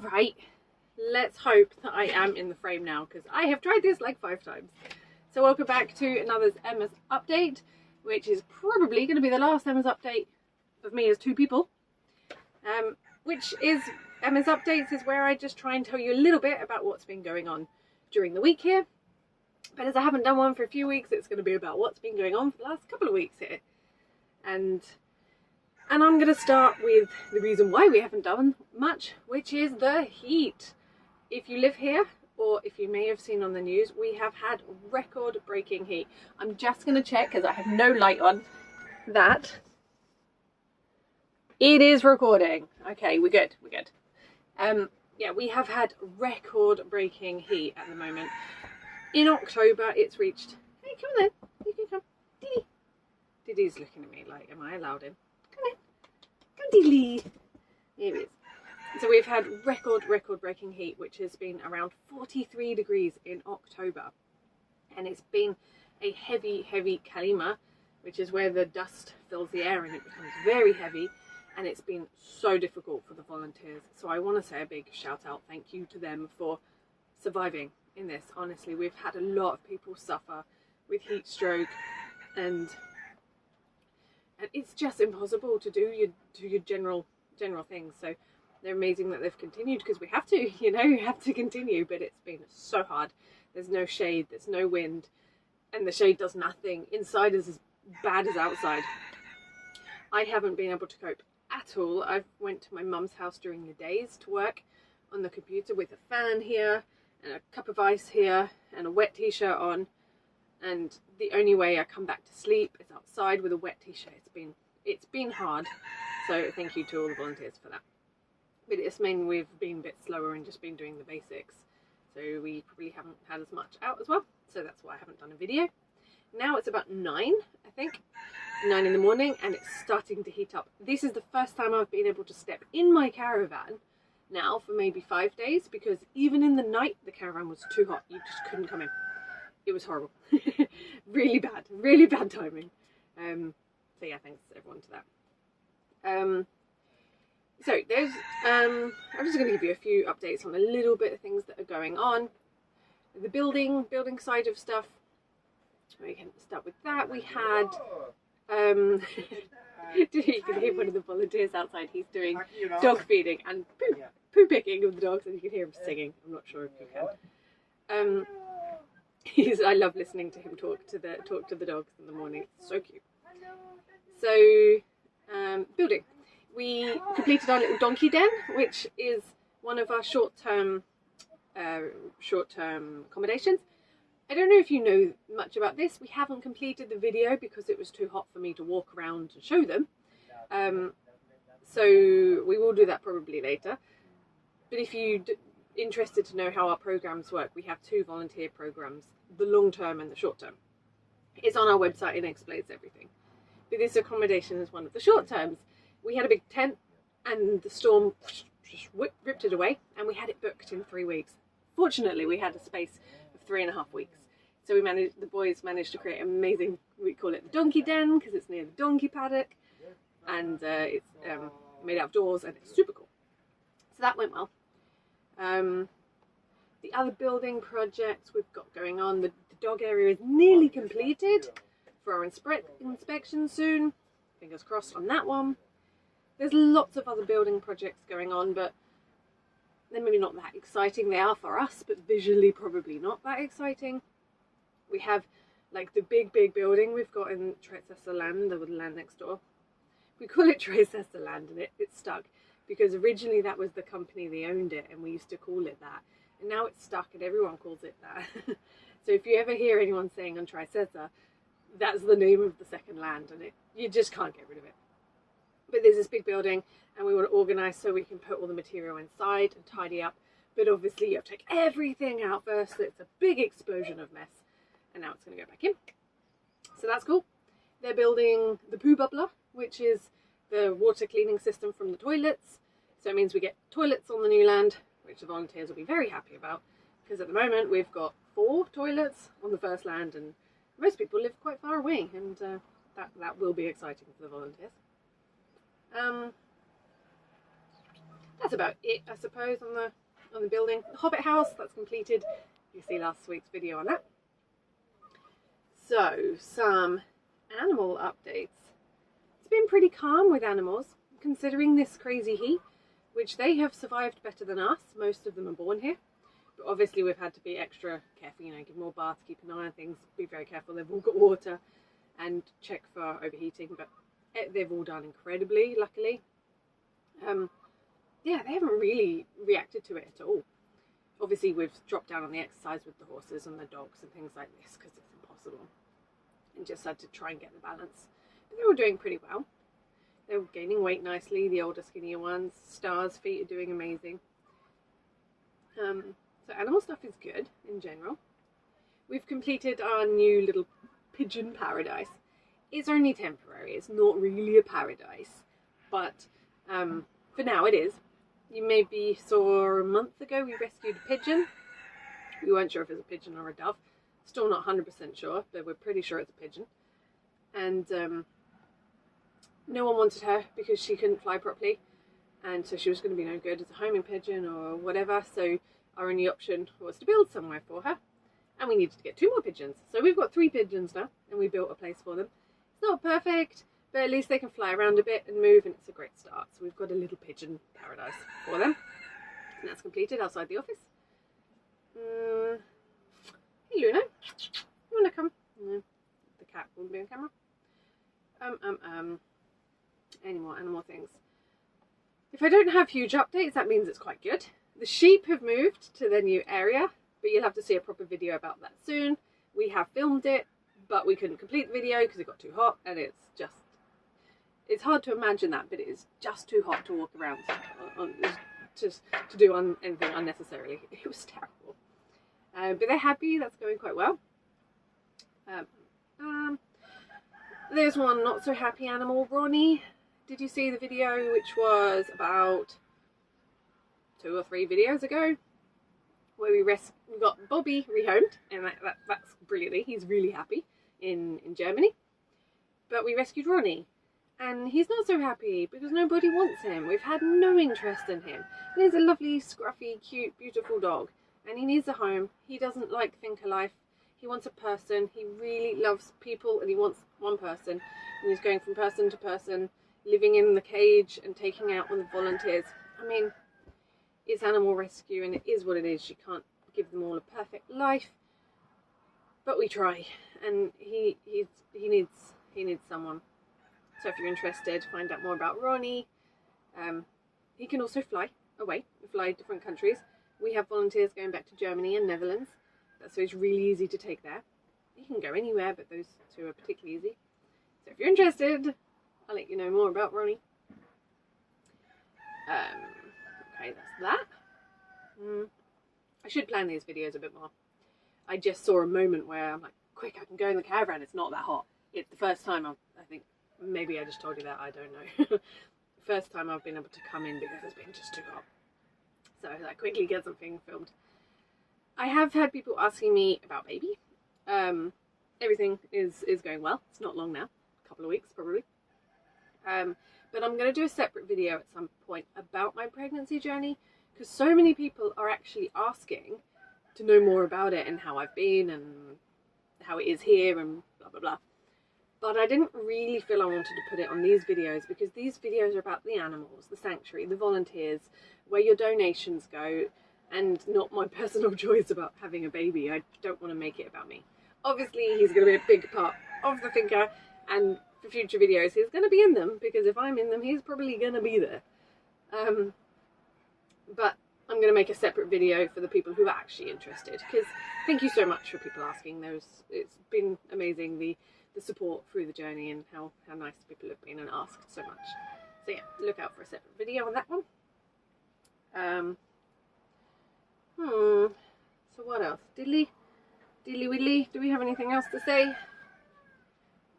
Right, let's hope that I am in the frame now, because I have tried this like 5 times. So welcome back to another Emma's update, which is probably going to be the last Emma's update of me as 2 people. Which is Emma's updates is where I just try and tell you a little bit about what's been going on during the week here. But as I haven't done one for a few weeks, it's going to be about what's been going on for the last couple of weeks here. And I'm going to start with the reason why we haven't done much, which is the heat. If you live here, or if you may have seen on the news, we have had record-breaking heat. I'm just going to check, because I have no light on, that it is recording. Okay, we're good, we're good. Yeah, we have had record-breaking heat at the moment. In October, it's reached... Hey, come on then, you can come. Diddy. Diddy's looking at me like, am I allowed in? Come in. Come, Diddy. Here it is. So we've had record-breaking heat, which has been around 43 degrees in October. And it's been a heavy kalima, which is where the dust fills the air and it becomes very heavy. And it's been so difficult for the volunteers. So I want to say a big shout out, thank you to them for surviving in this. Honestly, we've had a lot of people suffer with heat stroke, and it's just impossible to do your general things. So they're amazing that they've continued, because we have to, you know, you have to continue. But it's been so hard. There's no shade, there's no wind, and the shade does nothing. Inside is as bad as outside. I haven't been able to cope at all. I went to my mum's house during the days to work on the computer with a fan here and a cup of ice here and a wet t-shirt on, and the only way I come back to sleep is outside with a wet t-shirt. It's been hard, so thank you to all the volunteers for that. But it's mainly we've been a bit slower and just been doing the basics, so we probably haven't had as much out as well, so that's why I haven't done a video. Now it's about 9, I think, 9 in the morning, and it's starting to heat up. This is the first time I've been able to step in my caravan now for maybe 5 days, because even in the night the caravan was too hot. You just couldn't come in. It was horrible. really bad timing. So yeah, thanks everyone to that. So there's I'm just going to give you a few updates on a little bit of things that are going on. The building side of stuff. We can start with that. We had you can hear one of the volunteers outside. He's doing dog feeding and poo picking of the dogs, and you can hear him singing. I'm not sure if you can. I love listening to him talk to the dogs in the morning. It's so cute. So building. We completed our little donkey den, which is one of our short-term accommodations. I don't know if you know much about this. We haven't completed the video because it was too hot for me to walk around and show them. So we will do that probably later. But if you're interested to know how our programs work, we have 2 volunteer programs, the long-term and the short-term. It's on our website and explains everything. But this accommodation is one of the short-terms. We had a big tent and the storm just ripped it away, and we had it booked in 3 weeks. Fortunately, we had a space of 3.5 weeks. So the boys managed to create an amazing, we call it the donkey den because it's near the donkey paddock, and it's made out of doors, and it's super cool. So that went well. The other building projects we've got going on, the dog area is nearly completed for our inspection soon. Fingers crossed on that one. There's lots of other building projects going on, but they're maybe not that exciting. They are for us, but visually probably not that exciting. We have like the big building we've got in Tricester Land, the land next door. We call it Tricester Land, and it's stuck because originally that was the company that owned it, and we used to call it that. And now it's stuck and everyone calls it that. So if you ever hear anyone saying on Tricester, that's the name of the second land, and you just can't get rid of it. But there's this big building, and we want to organise so we can put all the material inside and tidy up. But obviously you have to take everything out first, so it's a big explosion of mess. And now it's going to go back in. So that's cool. They're building the poo bubbler, which is the water cleaning system from the toilets. So it means we get toilets on the new land, which the volunteers will be very happy about. Because at the moment we've got 4 toilets on the first land, and most people live quite far away, and that will be exciting for the volunteers. that's about it, I suppose, on the building. The Hobbit house, that's completed. You see last week's video on that. So, some animal updates. It's been pretty calm with animals, considering this crazy heat, which they have survived better than us. Most of them are born here. But obviously we've had to be extra careful, you know, give more baths, keep an eye on things, be very careful they've all got water, and check for overheating. But they've all done incredibly, luckily. Yeah, they haven't really reacted to it at all. Obviously we've dropped down on the exercise with the horses and the dogs and things like this because it's impossible, and just had to try and get the balance. But they're all doing pretty well. They're gaining weight nicely, the older skinnier ones. Star's feet are doing amazing. So animal stuff is good in general. We've completed our new little pigeon paradise. It's only temporary, it's not really a paradise, but for now it is. You maybe saw a month ago we rescued a pigeon. We weren't sure if it was a pigeon or a dove. Still not 100% sure, but we're pretty sure it's a pigeon. And no one wanted her because she couldn't fly properly, and so she was going to be no good as a homing pigeon or whatever. So our only option was to build somewhere for her, and we needed to get 2 more pigeons. So we've got 3 pigeons now, and we built a place for them. It's not perfect, but at least they can fly around a bit and move, and it's a great start. So we've got a little pigeon paradise for them, and that's completed outside the office. Hey Luna, you want to come? No, the cat won't be on camera. Any more animal things? If I don't have huge updates, that means it's quite good. The sheep have moved to their new area, but you'll have to see a proper video about that soon. We have filmed it, but we couldn't complete the video because it got too hot, and it's hard to imagine that, but it is just too hot to walk around just to do anything unnecessarily. It was terrible. But they're happy, that's going quite well. There's one not so happy animal, Ronnie. Did you see the video, which was about 2 or 3 videos ago, where we got Bobby rehomed, and that's brilliantly, he's really happy in Germany. But we rescued Ronnie, and he's not so happy because nobody wants him. We've had no interest in him. And he's a lovely, scruffy, cute, beautiful dog, and he needs a home. He doesn't like finca life. He wants a person. He really loves people, and he wants one person. And he's going from person to person, living in the cage and taking out on the volunteers. I mean, it's animal rescue, and it is what it is. You can't give them all a perfect life, but we try. And he needs someone. So if you're interested, find out more about Ronnie. He can also fly away, fly different countries. We have volunteers going back to Germany and Netherlands, so it's really easy to take there. You can go anywhere, but those 2 are particularly easy. So if you're interested, I'll let you know more about Ronnie. Okay, that's that. I should plan these videos a bit more. I just saw a moment where I'm like, quick, I can go in the caravan, it's not that hot. It's the first time I think, maybe I just told you that, I don't know. First time I've been able to come in because it's been just too hot. So I quickly get something filmed. I have had people asking me about baby. Everything is going well. It's not long now, a couple of weeks probably. But I'm going to do a separate video at some point about my pregnancy journey, because so many people are actually asking to know more about it and how I've been and how it is here and blah blah blah. But I didn't really feel I wanted to put it on these videos, because these videos are about the animals, the sanctuary, the volunteers, where your donations go, and not my personal choice about having a baby. I don't want to make it about me. Obviously he's going to be a big part of the finca, and for future videos he's going to be in them, because if I'm in them he's probably going to be there. But I'm going to make a separate video for the people who are actually interested, because thank you so much for people asking. It's been amazing, the support through the journey, and how nice people have been and asked so much. So yeah, look out for a separate video on that one. So what else? Diddly widdly, do we have anything else to say?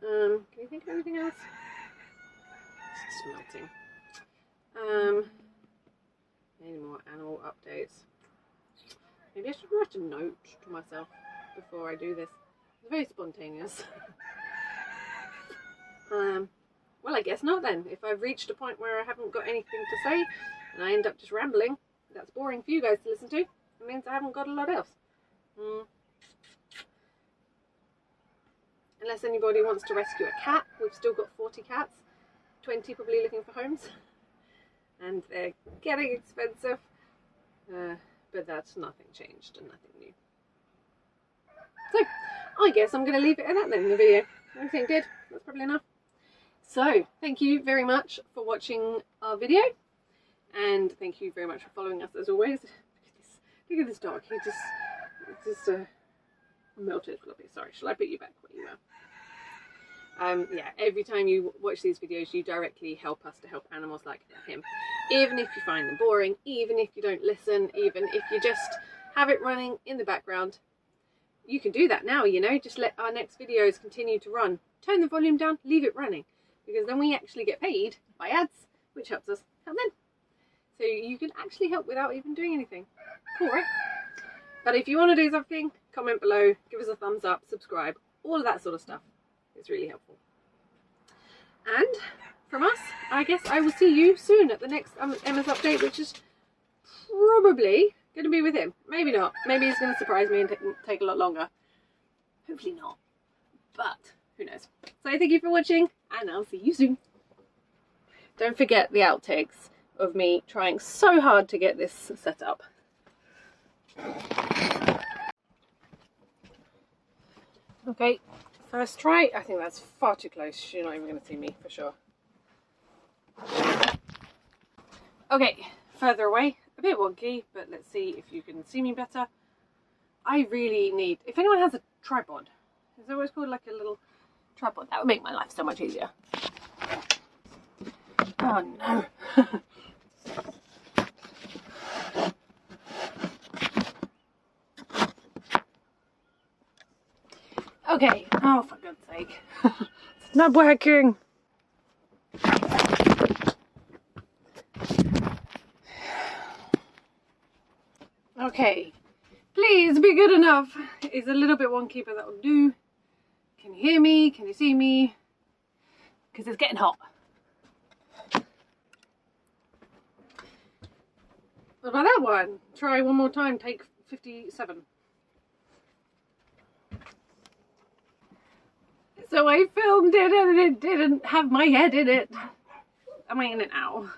Can you think of anything else? It's melting. Any more animal updates? Maybe I should write a note to myself before I do this. It's very spontaneous. Well, I guess not then. If I've reached a point where I haven't got anything to say, and I end up just rambling, that's boring for you guys to listen to. It means I haven't got a lot else. Unless anybody wants to rescue a cat, we've still got 40 cats, 20 probably looking for homes, and they're getting expensive, but that's nothing changed and nothing new. So I guess I'm going to leave it at that then in the video. Everything good? That's probably enough. So thank you very much for watching our video, and thank you very much for following us as always. Look at this dog. He just melted fluffy. Sorry, shall I put you back where you are? Yeah, every time you watch these videos, you directly help us to help animals like him. Even if you find them boring, even if you don't listen, even if you just have it running in the background, you can do that now, you know. Just let our next videos continue to run. Turn the volume down, leave it running, because then we actually get paid by ads, which helps us help them. So you can actually help without even doing anything. Cool, right? But if you want to do something, comment below, give us a thumbs up, subscribe, all of that sort of stuff. It's really helpful. And from us, I guess I will see you soon at the next Emma's update, which is probably going to be with him. Maybe not. Maybe he's going to surprise me and take a lot longer. Hopefully not. But who knows. So thank you for watching, and I'll see you soon. Don't forget the outtakes of me trying so hard to get this set up. Okay, first try. I think that's far too close. You're not even going to see me for sure. Okay, further away. A bit wonky, but let's see if you can see me better. I really need, if anyone has a tripod, is that what it's called, like a little tripod? That would make my life so much easier. Oh no. Okay, oh for God's sake. It's not working. Okay, please be good enough. It's a little bit wonky, but that'll do. Can you hear me? Can you see me? Because it's getting hot. What about that one? Try one more time, take 57. So I filmed it and it didn't have my head in it. Am I in it now?